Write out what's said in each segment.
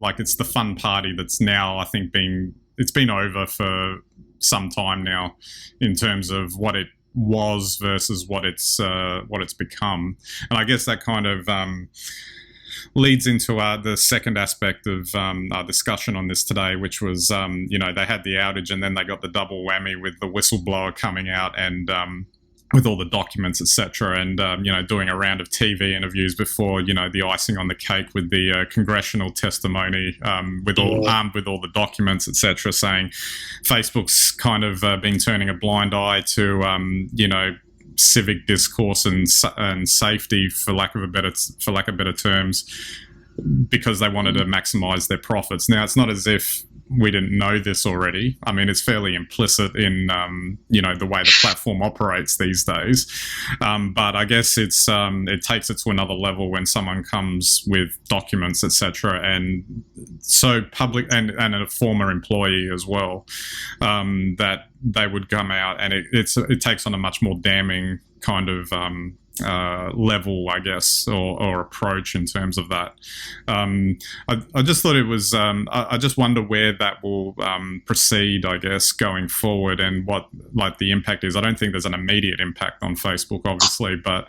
like it's the fun party that's now, I think, it's been over for some time now in terms of what it was versus what it's become. And I guess that kind of leads into the second aspect of our discussion on this today, which was, they had the outage and then they got the double whammy with the whistleblower coming out and with all the documents, etc., and doing a round of TV interviews before, the icing on the cake with the congressional testimony, armed with all the documents, etc., saying Facebook's kind of been turning a blind eye to, civic discourse and safety, for lack of better terms, because they wanted to maximize their profits. Now, it's not as if we didn't know this already. I mean, it's fairly implicit in, the way the platform operates these days. But I guess it takes it to another level when someone comes with documents, etc., and so public and a former employee as well, that they would come out, and it takes on a much more damning kind of level, I guess, or approach in terms of that. I just thought it was, I just wonder where that will proceed, I guess, going forward, and what like the impact is. I don't think there's an immediate impact on Facebook, obviously, but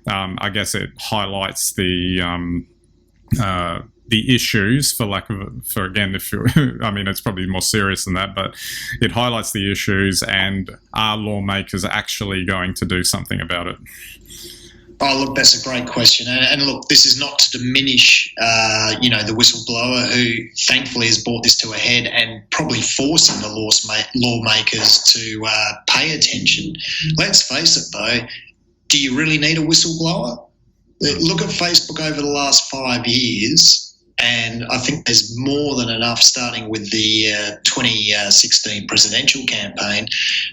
I guess it highlights the issues, I mean, it's probably more serious than that, but it highlights the issues, and are lawmakers actually going to do something about it? Oh, look, that's a great question. And look, this is not to diminish, the whistleblower who thankfully has brought this to a head and probably forcing the lawmakers to pay attention. Let's face it, though, do you really need a whistleblower? Look at Facebook over the last 5 years. And I think there's more than enough, starting with the 2016 presidential campaign,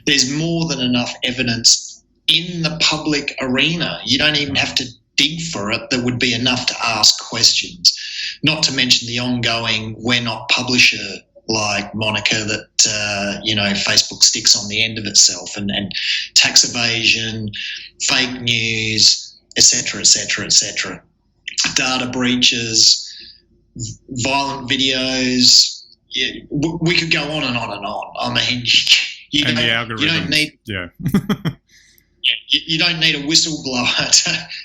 there's more than enough evidence in the public arena. You don't even have to dig for it. There would be enough to ask questions, not to mention the ongoing "we're not publisher" like moniker that, Facebook sticks on the end of itself, and tax evasion, fake news, etc., etc., etc., data breaches, violent videos. Yeah, we could go on and on and on. I mean, you don't need you don't need a whistleblower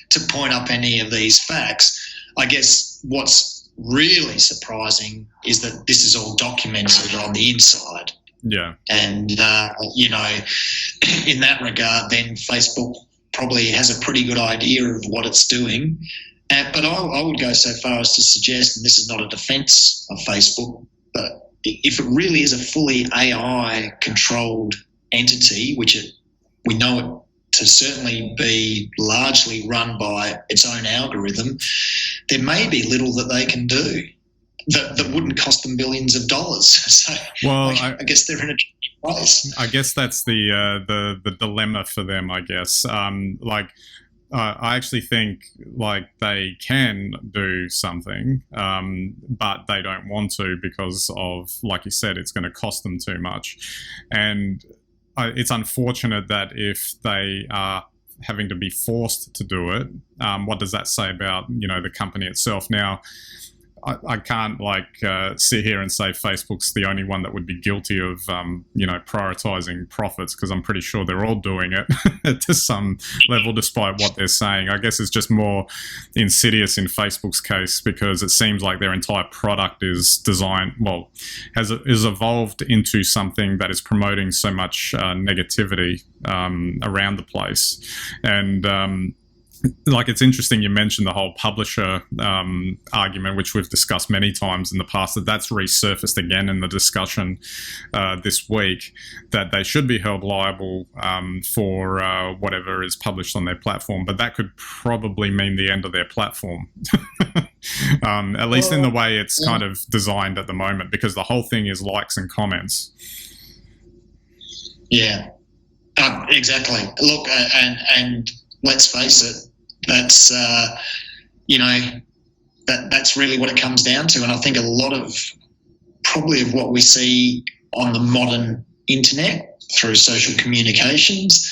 to point up any of these facts. I guess what's really surprising is that this is all documented on the inside. Yeah. And, in that regard, then Facebook probably has a pretty good idea of what it's doing. But I would go so far as to suggest, and this is not a defence of Facebook, but if it really is a fully AI-controlled entity, which we know it to certainly be largely run by its own algorithm, there may be little that they can do that wouldn't cost them billions of dollars. So, well, I guess they're in a tricky place. I guess that's the dilemma for them, I guess. I actually think they can do something, but they don't want to because of, like you said, it's going to cost them too much. And it's unfortunate that if they are having to be forced to do it, what does that say about, the company itself? Now, I can't sit here and say Facebook's the only one that would be guilty of, prioritizing profits, because I'm pretty sure they're all doing it to some level, despite what they're saying. I guess it's just more insidious in Facebook's case, because it seems like their entire product is is evolved into something that is promoting so much negativity around the place. And it's interesting you mentioned the whole publisher argument, which we've discussed many times in the past, that's resurfaced again in the discussion this week, that they should be held liable for whatever is published on their platform. But that could probably mean the end of their platform, at least in the way it's kind of designed at the moment, because the whole thing is likes and comments. Yeah, exactly. Look, and let's face it, that's that's really what it comes down to. And I think a lot of what we see on the modern internet through social communications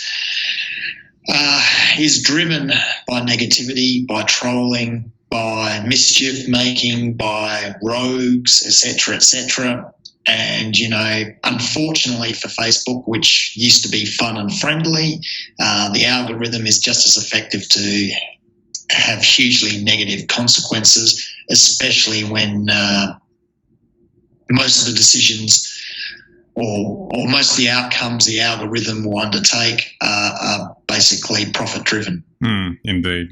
is driven by negativity, by trolling, by mischief making, by rogues, etc., etc. And, unfortunately for Facebook, which used to be fun and friendly, the algorithm is just as effective to have hugely negative consequences, especially when most of the decisions or most of the outcomes the algorithm will undertake are basically profit-driven. Indeed.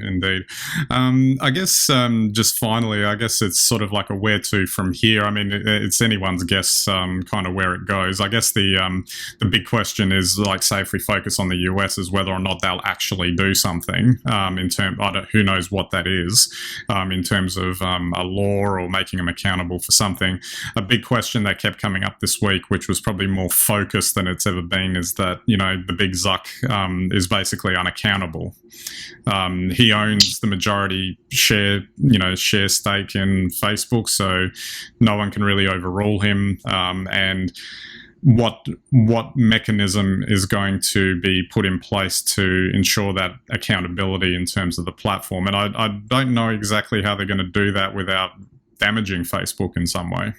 I guess just finally, I guess it's sort of like a where to from here. I mean, it's anyone's guess kind of where it goes. I guess the big question is, like, say, if we focus on the US, is whether or not they'll actually do something in terms, who knows what that is, in terms of a law or making them accountable for something. A big question that kept coming up this week, which was probably more focused than it's ever been, is that, the big Zuck is basically unaccountable. He owns the majority share stake in Facebook, so no one can really overrule him. And what mechanism is going to be put in place to ensure that accountability in terms of the platform? And I don't know exactly how they're going to do that without damaging Facebook in some way.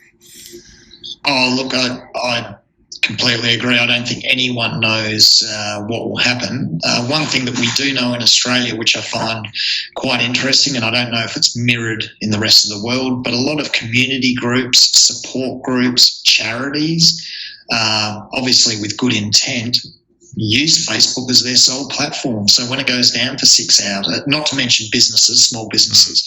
Oh, look, I completely agree. I don't think anyone knows what will happen. One thing that we do know in Australia, which I find quite interesting, and I don't know if it's mirrored in the rest of the world, but a lot of community groups, support groups, charities, obviously with good intent, use Facebook as their sole platform. So when it goes down for 6 hours, not to mention businesses, small businesses.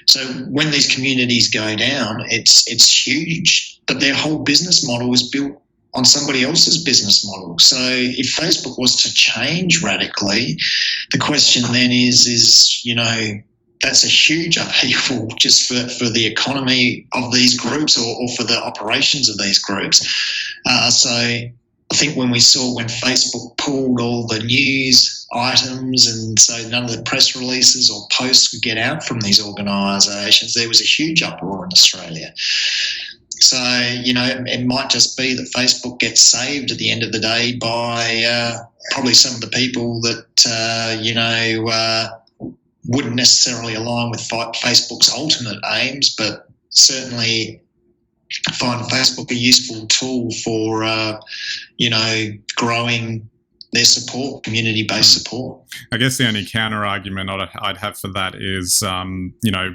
So when these communities go down, it's huge, but their whole business model is built on somebody else's business model. So if Facebook was to change radically, the question then is that's a huge upheaval just for the economy of these groups or for the operations of these groups. So I think when Facebook pulled all the news items, and so none of the press releases or posts could get out from these organisations, there was a huge uproar in Australia. So, it might just be that Facebook gets saved at the end of the day by probably some of the people that, wouldn't necessarily align with Facebook's ultimate aims, but certainly find Facebook a useful tool for, growing their support, community-based support. I guess the only counter-argument I'd have for that is,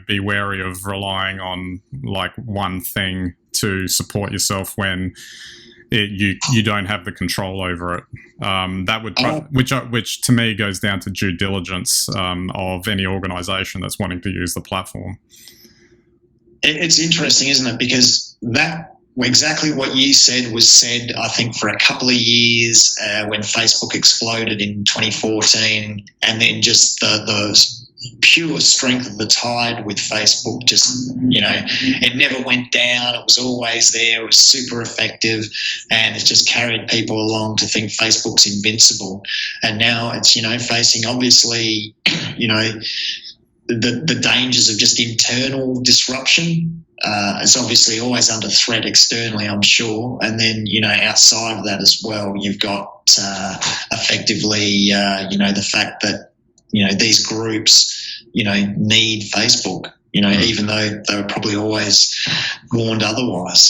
be wary of relying on, like, one thing to support yourself when you don't have the control over it. That would, which to me goes down to due diligence of any organisation that's wanting to use the platform. It's interesting, isn't it? Because exactly what you said was said, I think, for a couple of years when Facebook exploded in 2014, and then just the pure strength of the tide with Facebook, just, it never went down. It was always there. It was super effective, and it just carried people along to think Facebook's invincible. And now it's, facing obviously, the dangers of just internal disruption. It's obviously always under threat externally, I'm sure. And then, outside of that as well, you've got effectively, the fact that, these groups, need Facebook, even though they were probably always warned otherwise.